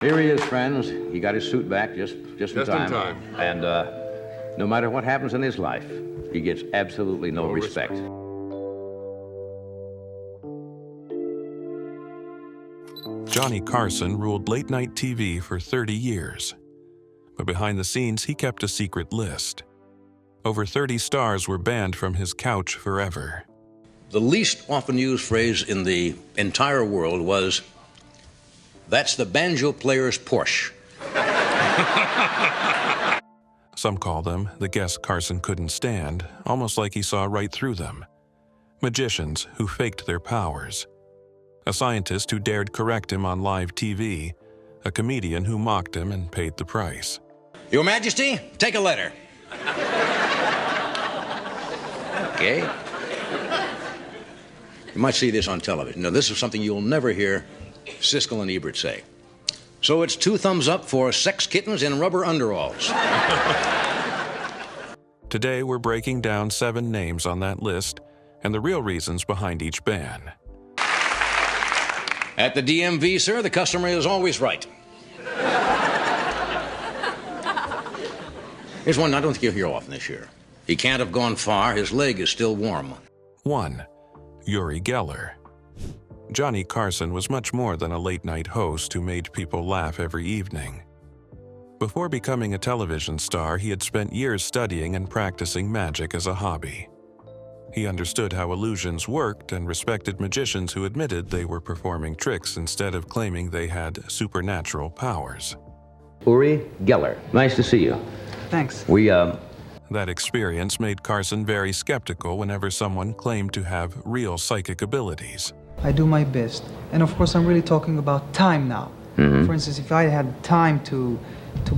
Here he is, friends. He got his suit back just in time. And no matter what happens in his life, he gets absolutely no respect. Johnny Carson ruled late-night TV for 30 years. But behind the scenes, he kept a secret list. Over 30 stars were banned from his couch forever. The least often used phrase in the entire world was, "That's the banjo player's Porsche." Some call them the guests Carson couldn't stand, almost like he saw right through them. Magicians who faked their powers. A scientist who dared correct him on live TV. A comedian who mocked him and paid the price. Your Majesty, take a letter. Okay. You might see this on television. Now, this is something you'll never hear Siskel and Ebert say. So it's 2 thumbs up for sex kittens in rubber underalls. Today, we're breaking down 7 names on that list and the real reasons behind each ban. At the DMV, sir, the customer is always right. Here's one I don't think you'll hear often this year. He can't have gone far. His leg is still warm. 1. Uri Geller. Johnny Carson was much more than a late-night host who made people laugh every evening. Before becoming a television star, he had spent years studying and practicing magic as a hobby. He understood how illusions worked and respected magicians who admitted they were performing tricks instead of claiming they had supernatural powers. Uri Geller, nice to see you. Thanks. That experience made Carson very skeptical whenever someone claimed to have real psychic abilities. I do my best. And of course, I'm really talking about time now. Mm-hmm. For instance, if I had time to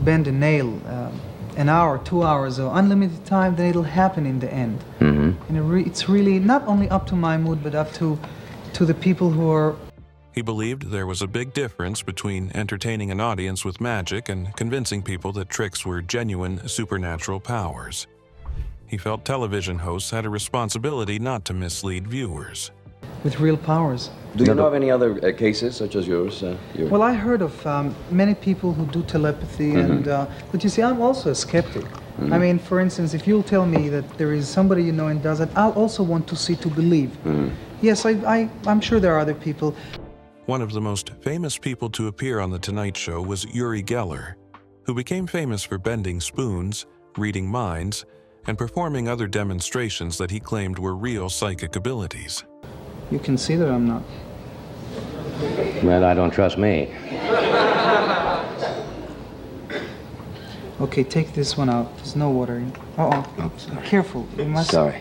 bend a nail, an hour, 2 hours, or unlimited time, then it'll happen in the end. Mm-hmm. And it's really not only up to my mood, but up to the people who are... He believed there was a big difference between entertaining an audience with magic and convincing people that tricks were genuine supernatural powers. He felt television hosts had a responsibility not to mislead viewers. with real powers. Do you know of any other cases such as yours? Well, I heard of many people who do telepathy, and but you see, I'm also a skeptic. I mean, for instance, if you'll tell me that there is somebody you know and does it, I'll also want to see to believe. Yes, I'm sure there are other people. One of the most famous people to appear on The Tonight Show was Uri Geller, who became famous for bending spoons, reading minds, and performing other demonstrations that he claimed were real psychic abilities. You can see that I'm not. Well, I don't trust me. Okay, take this one out. There's no water in. Uh-oh. Oh, Careful. You must... Sorry.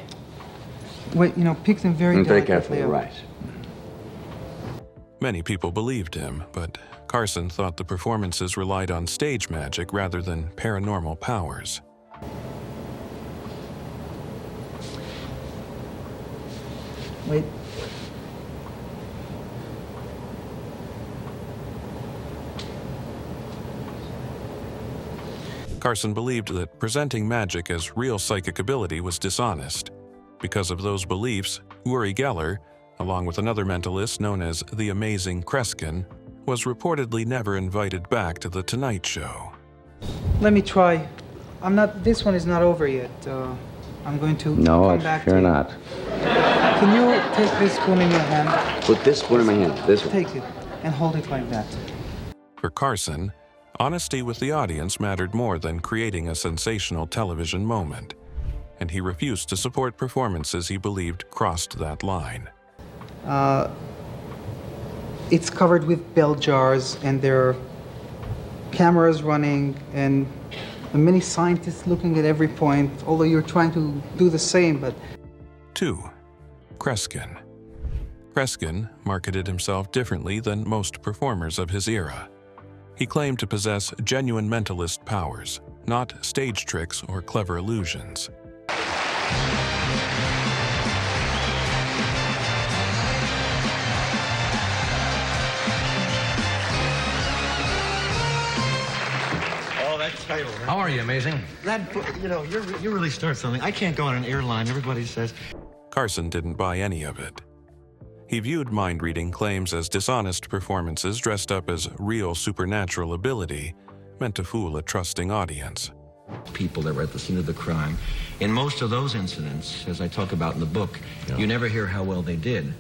Wait, you know, pick them very delicately. Very carefully, right. Many people believed him, but Carson thought the performances relied on stage magic rather than paranormal powers. Wait. Carson believed that presenting magic as real psychic ability was dishonest. Because of those beliefs, Uri Geller, along with another mentalist known as the Amazing Carson, was reportedly never invited back to The Tonight Show. Let me try. This one is not over yet. I'm going to come back to sure you. not. Can you take this spoon in your hand? Put this spoon in my hand, this one. Take it and hold it like that. For Carson, honesty with the audience mattered more than creating a sensational television moment, and he refused to support performances he believed crossed that line. It's covered with bell jars, and there are cameras running, and many scientists looking at every point, although you're trying to do the same, but... 2. Carson. Carson marketed himself differently than most performers of his era. He claimed to possess genuine mentalist powers, not stage tricks or clever illusions. Title, right? How are you, Amazing? That, you know, you really start something. I can't go on an airline, everybody says. Carson didn't buy any of it. He viewed mind-reading claims as dishonest performances dressed up as real supernatural ability, meant to fool a trusting audience. People that were at the scene of the crime. In most of those incidents, as I talk about in the book, you never hear how well they did.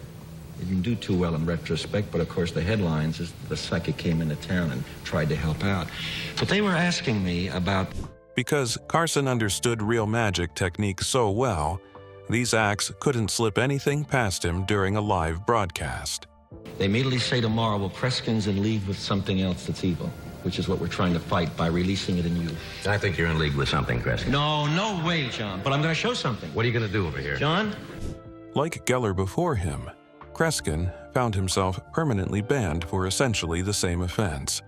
They didn't do too well in retrospect, but of course the headlines is the psychic came into town and tried to help out. But they were asking me about... Because Carson understood real magic techniques so well, these acts couldn't slip anything past him during a live broadcast. They immediately say tomorrow, well, Kreskin's in league with something else that's evil, which is what we're trying to fight by releasing it in you. I think you're in league with something, Kreskin. No way, John, but I'm going to show something. What are you going to do over here? John? Like Geller before him, Kreskin found himself permanently banned for essentially the same offense,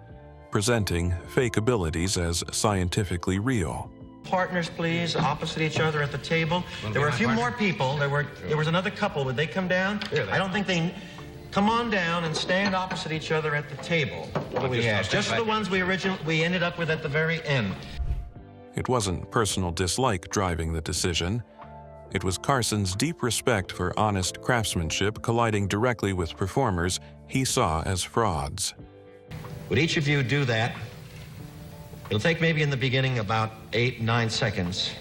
presenting fake abilities as scientifically real. Partners, please, opposite each other at the table. There were a few more people. There was another couple. Would they come down? I don't think they... Come on down and stand opposite each other at the table. What do we have? Just the ones we ended up with at the very end. It wasn't personal dislike driving the decision. It was Carson's deep respect for honest craftsmanship colliding directly with performers he saw as frauds. Would each of you do that? It'll take maybe in the beginning about 8-9 seconds.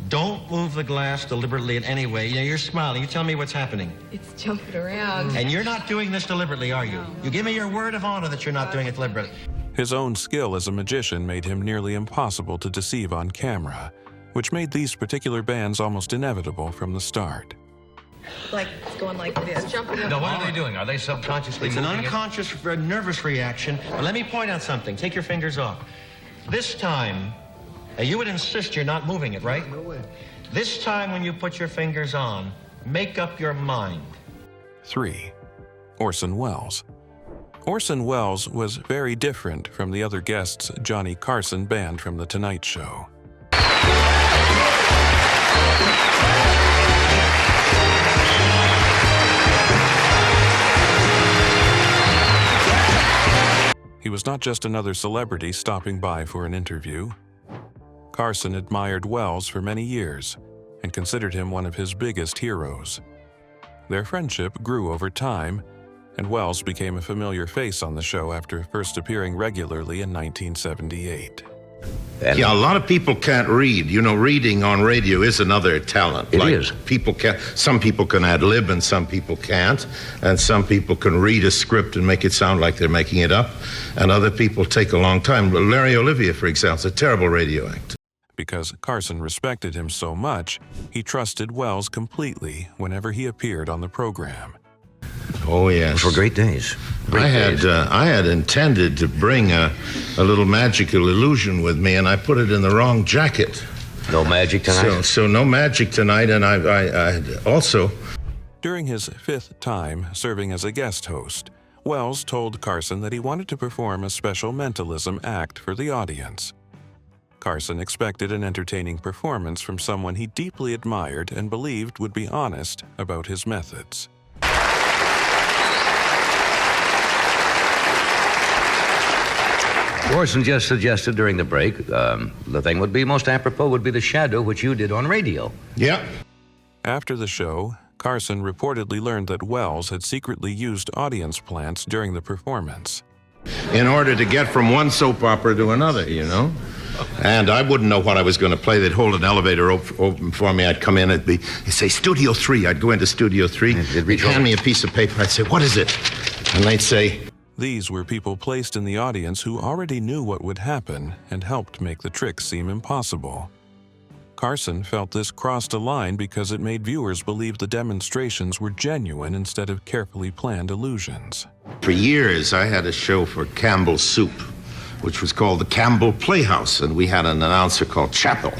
Don't move the glass deliberately in any way. You're smiling. You tell me what's happening. It's jumping around. And you're not doing this deliberately, are you? You give me your word of honor that you're not doing it deliberately. His own skill as a magician made him nearly impossible to deceive on camera, which made these particular bands almost inevitable from the start. Like, it's going like this. Jumping No, what are they doing? Are they subconsciously It's an moving it? unconscious, nervous reaction. But let me point out something. Take your fingers off. This time, you would insist you're not moving it, right? No way. This time when you put your fingers on, make up your mind. 3. Orson Welles. Orson Welles was very different from the other guests Johnny Carson banned from The Tonight Show. He was not just another celebrity stopping by for an interview. Carson admired Welles for many years and considered him one of his biggest heroes. Their friendship grew over time, and Welles became a familiar face on the show after first appearing regularly in 1978. Yeah, a lot of people can't read. You know, reading on radio is another talent. It is. Some people can ad lib and some people can't. And some people can read a script and make it sound like they're making it up. And other people take a long time. Larry Olivia, for example, is a terrible radio actor. Because Carson respected him so much, he trusted Welles completely whenever he appeared on the program. Oh, yes. Those were great days. Great days. I had intended to bring a little magical illusion with me, and I put it in the wrong jacket. No magic tonight? So no magic tonight, and I also... During his 5th time serving as a guest host, Welles told Carson that he wanted to perform a special mentalism act for the audience. Carson expected an entertaining performance from someone he deeply admired and believed would be honest about his methods. Orson just suggested during the break, the thing would be most apropos would be the shadow, which you did on radio. Yeah. After the show, Carson reportedly learned that Welles had secretly used audience plants during the performance. In order to get from one soap opera to another, you know? And I wouldn't know what I was going to play. They'd hold an elevator open for me. I'd come in. They'd say, Studio 3. I'd go into Studio 3. They'd hand me a piece of paper. I'd say, what is it? And they'd say... These were people placed in the audience who already knew what would happen and helped make the trick seem impossible. Carson felt this crossed a line because it made viewers believe the demonstrations were genuine instead of carefully planned illusions. For years, I had a show for Campbell's Soup, which was called the Campbell Playhouse, and we had an announcer called Chappell.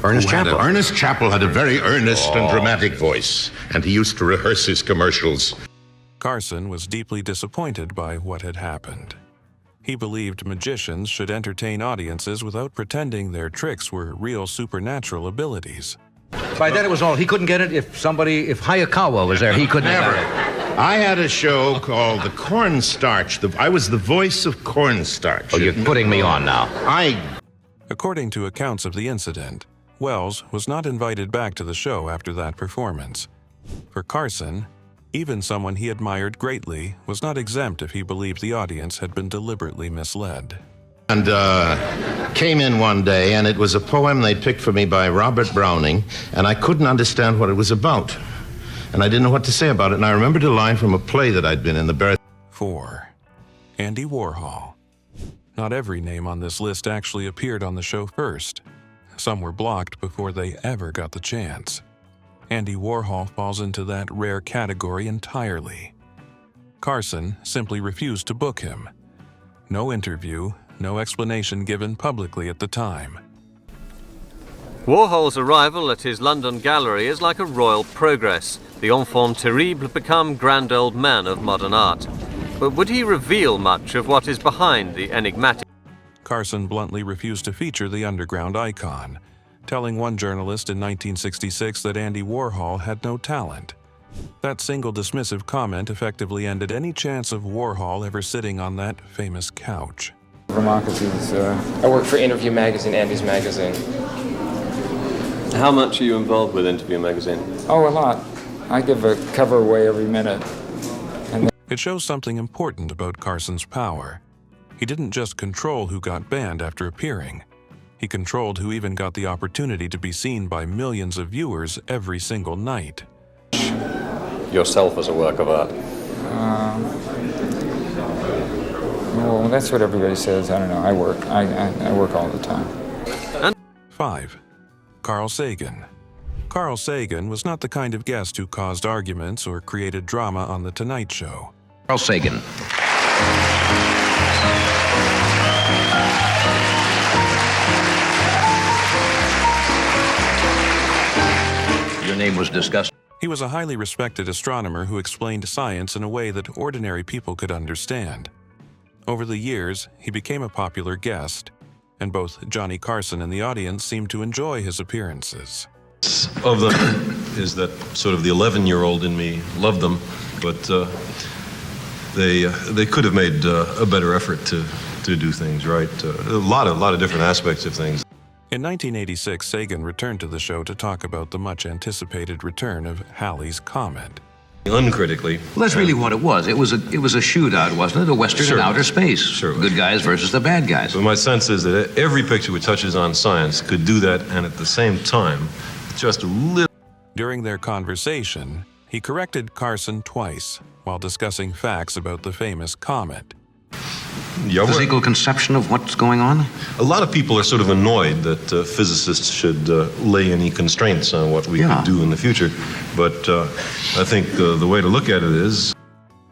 Ernest Chappell? Ernest Chappell had a very earnest and dramatic voice, and he used to rehearse his commercials. Carson was deeply disappointed by what had happened. He believed magicians should entertain audiences without pretending their tricks were real supernatural abilities. By then it was all, he couldn't get it if Hayakawa was there, he couldn't have it. I had a show called The Cornstarch. I was the voice of Cornstarch. Oh, you're putting me on now. According to accounts of the incident, Welles was not invited back to the show after that performance. For Carson, Even someone he admired greatly was not exempt if he believed the audience had been deliberately misled. And came in one day, and it was a poem they'd picked for me by Robert Browning, and I couldn't understand what it was about. And I didn't know what to say about it, and I remembered a line from a play that I'd been in, 4. Andy Warhol. Not every name on this list actually appeared on the show first. Some were blocked before they ever got the chance. Andy Warhol falls into that rare category entirely. Carson simply refused to book him. No interview, no explanation given publicly at the time. Warhol's arrival at his London gallery is like a royal progress, the enfant terrible become grand old man of modern art. But would he reveal much of what is behind the enigmatic? Carson bluntly refused to feature the underground icon, telling one journalist in 1966 that Andy Warhol had no talent. That single dismissive comment effectively ended any chance of Warhol ever sitting on that famous couch. I work for Interview Magazine, Andy's magazine. How much are you involved with Interview Magazine? Oh, a lot. I give a cover away every minute. It shows something important about Carson's power. He didn't just control who got banned after appearing. He controlled who even got the opportunity to be seen by millions of viewers every single night. Yourself as a work of art? Well, that's what everybody says. I don't know. I work all the time. And 5. Carl Sagan. Carl Sagan was not the kind of guest who caused arguments or created drama on The Tonight Show. Carl Sagan. Your name was discussed. He was a highly respected astronomer who explained science in a way that ordinary people could understand. Over the years, he became a popular guest, and both Johnny Carson and the audience seemed to enjoy his appearances. Of them is that sort of the 11-year-old in me loved them, but they could have made a better effort to do things right. A lot of different aspects of things. In 1986, Sagan returned to the show to talk about the much-anticipated return of Halley's Comet. Uncritically. Well, that's really what it was. It was a shootout, wasn't it? A Western in outer space. Sure. Good guys versus the bad guys. But my sense is that every picture which touches on science could do that, and at the same time, just a little. During their conversation, he corrected Carson twice while discussing facts about the famous comet. Physical conception of what's going on? A lot of people are sort of annoyed that physicists should lay any constraints on what we could do in the future. But I think the way to look at it is...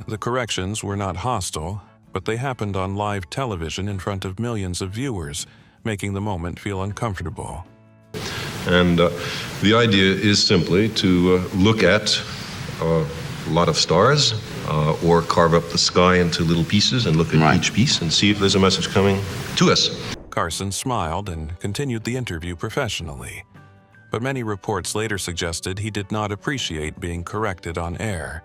The corrections were not hostile, but they happened on live television in front of millions of viewers, making the moment feel uncomfortable. And the idea is simply to look at a lot of stars, or carve up the sky into little pieces and look at each piece and see if there's a message coming to us. Carson smiled and continued the interview professionally, but many reports later suggested he did not appreciate being corrected on air.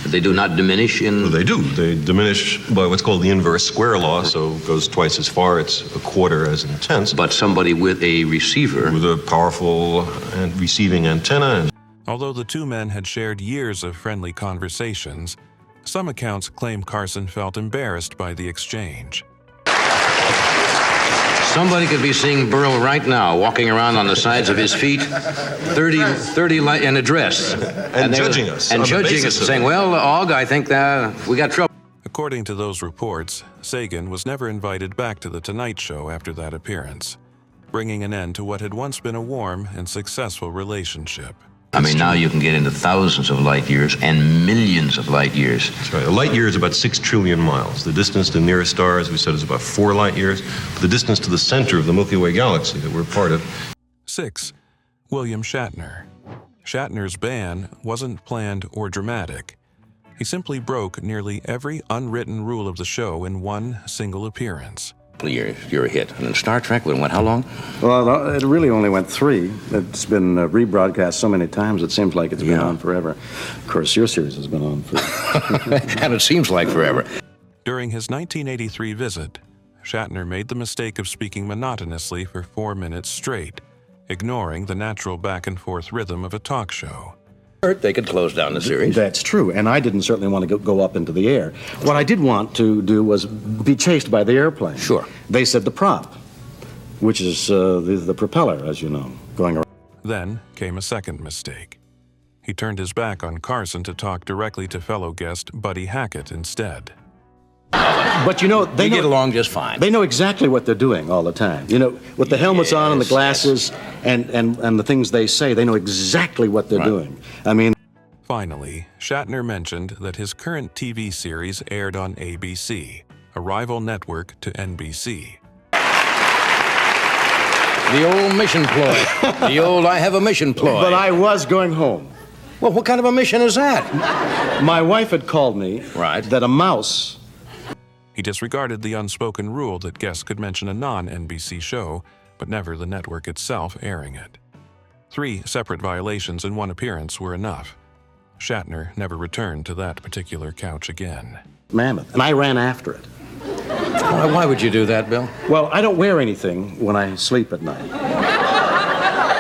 They do not diminish in... Well, they do. They diminish by what's called the inverse square law, so it goes twice as far, it's a quarter as intense. But somebody with a receiver... With a powerful and receiving antenna. Although the two men had shared years of friendly conversations, some accounts claim Carson felt embarrassed by the exchange. Somebody could be seeing Burl right now, walking around on the sides of his feet, 30 in a dress. And judging us. And judging us and saying, well, Og, I think we got trouble. According to those reports, Sagan was never invited back to The Tonight Show after that appearance, bringing an end to what had once been a warm and successful relationship. I mean, now you can get into thousands of light years and millions of light years. That's right. A light year is about 6 trillion miles. The distance to the nearest star, as we said, is about 4 light years. The distance to the center of the Milky Way galaxy that we're part of. 6. William Shatner. Shatner's ban wasn't planned or dramatic. He simply broke nearly every unwritten rule of the show in one single appearance. You're a hit. And in Star Trek, it went how long? Well, it really only went 3. It's been rebroadcast so many times, it seems like it's been on forever. Of course, your series has been on for... And it seems like forever. During his 1983 visit, Shatner made the mistake of speaking monotonously for 4 minutes straight, ignoring the natural back-and-forth rhythm of a talk show. They could close down the series. That's true, and I didn't certainly want to go up into the air. What I did want to do was be chased by the airplane. Sure. They said the prop, which is the propeller, as you know, going around. Then came a second mistake. He turned his back on Carson to talk directly to fellow guest Buddy Hackett instead. But you know, they get along just fine. They know exactly what they're doing all the time. You know, with the helmets on and the glasses and the things they say, they know exactly what they're doing. I mean... Finally, Shatner mentioned that his current TV series aired on ABC, a rival network to NBC. The old mission ploy. The old I have a mission ploy. But I was going home. Well, what kind of a mission is that? My wife had called me that a mouse... He disregarded the unspoken rule that guests could mention a non-NBC show, but never the network itself airing it. 3 separate violations in one appearance were enough. Shatner never returned to that particular couch again. Mammoth, and I ran after it. Why would you do that, Bill? Well, I don't wear anything when I sleep at night.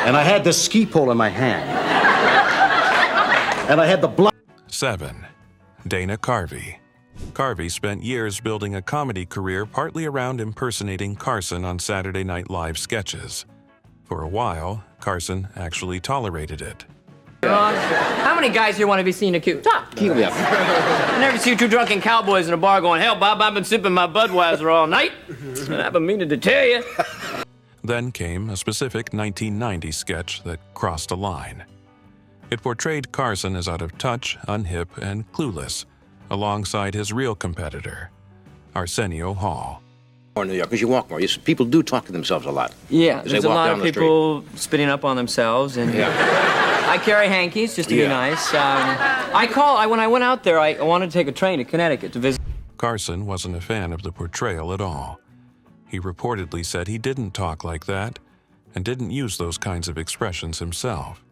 And I had this ski pole in my hand. And I had the blood. 7. Dana Carvey. Carvey spent years building a comedy career partly around impersonating Carson on Saturday Night Live sketches. For a while, Carson actually tolerated it. How many guys here want to be seen accused? Stop. Keep me up. I never see 2 drunken cowboys in a bar going, "Hell, Bob, I've been sipping my Budweiser all night. And I've been meaning to tell you." Then came a specific 1990 sketch that crossed a line. It portrayed Carson as out of touch, unhip, and clueless, alongside his real competitor, Arsenio Hall. Or New York, because you walk more. People do talk to themselves a lot. Yeah, as there's they a walk lot down of the people spitting up on themselves, and I carry hankies just to be nice. When I went out there, I wanted to take a train to Connecticut to visit. Carson wasn't a fan of the portrayal at all. He reportedly said he didn't talk like that and didn't use those kinds of expressions himself.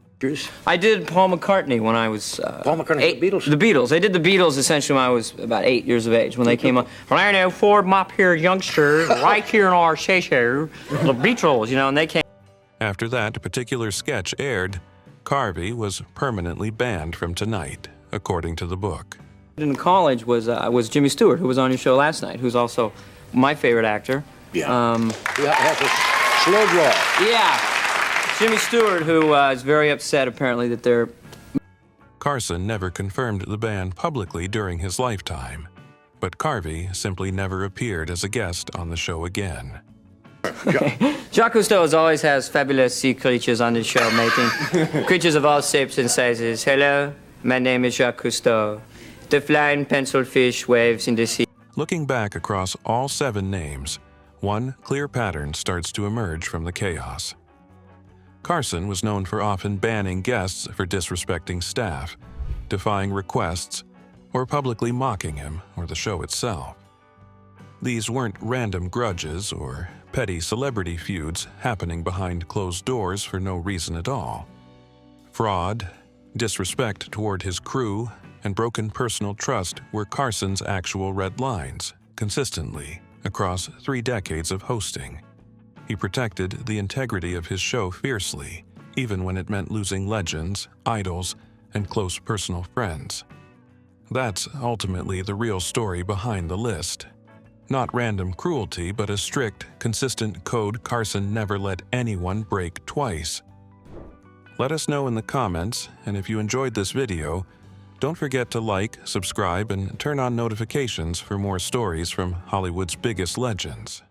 I did Paul McCartney when I was... Paul McCartney, the Beatles? The Beatles. I did the Beatles essentially when I was about 8 years of age, when they came on. Well, I know Ford Mop here, youngster, right here in our show, the Beatles, you know, and they came... After that particular sketch aired, Carvey was permanently banned from Tonight, according to the book. In college was Jimmy Stewart, who was on your show last night, who's also my favorite actor. Yeah. He has a slow draw. Yeah. Jimmy Stewart, who is very upset, apparently, that they're... Carson never confirmed the ban publicly during his lifetime, but Carvey simply never appeared as a guest on the show again. Jacques Cousteau always has fabulous sea creatures on the show, making creatures of all shapes and sizes. Hello, my name is Jacques Cousteau. The flying pencil fish waves in the sea. Looking back across all 7 names, one clear pattern starts to emerge from the chaos. Carson was known for often banning guests for disrespecting staff, defying requests, or publicly mocking him or the show itself. These weren't random grudges or petty celebrity feuds happening behind closed doors for no reason at all. Fraud, disrespect toward his crew, and broken personal trust were Carson's actual red lines, consistently, across 3 decades of hosting. He protected the integrity of his show fiercely, even when it meant losing legends, idols, and close personal friends. That's ultimately the real story behind the list. Not random cruelty, but a strict, consistent code Carson never let anyone break twice. Let us know in the comments, and if you enjoyed this video, don't forget to like, subscribe, and turn on notifications for more stories from Hollywood's biggest legends.